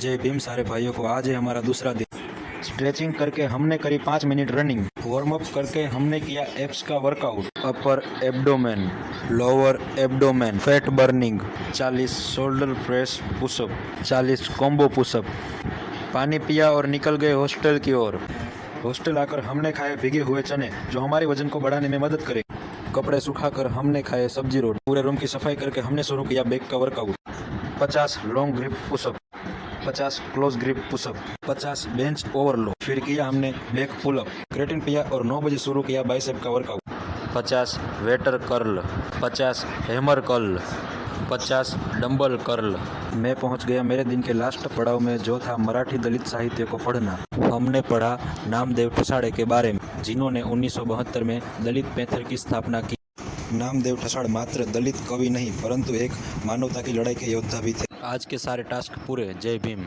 जय भीम सारे भाइयों को। आज है हमारा दूसरा दिन। स्ट्रेचिंग करके हमने करी 5 मिनट रनिंग। वार्म अप करके हमने किया एब्स का workout. Upper abdomen, lower abdomen, fat burning, 40 shoulder press pushup, 40 combo pushup. पानी पिया और निकल गए हॉस्टल की ओर। हॉस्टल आकर हमने खाए भीगे हुए चने जो हमारे वजन को बढ़ाने में मदद करें। कपड़े सुखाकर हमने खाए सब्जी रोटी। पूरे रूम की सफाई करके हमने शुरू किया बैक का workout. 50 long grip pushup, 50 close grip pushup, 50 bench overload. फिर किया हमने बैक पुलअप। क्रेटिन पिया और 9 बजे शुरू किया बाइसेप का workout. 50 waiter curl, 50 hammer curl, 50 dumbbell curl. मैं पहुंच गया मेरे दिन के लास्ट पड़ाव में, जो था मराठी दलित साहित्य को पढ़ना। हमने पढ़ा नामदेव ठसाड़े के बारे में, जिन्होंने 1972 में दलित पैंथर की स्थापना की। नामदेव ठसाड़ मात्र दलित कवि नहीं परंतु एक मानवता की लड़ाई के योद्धा भी थे। आज के सारे टास्क पूरे। जय भीम।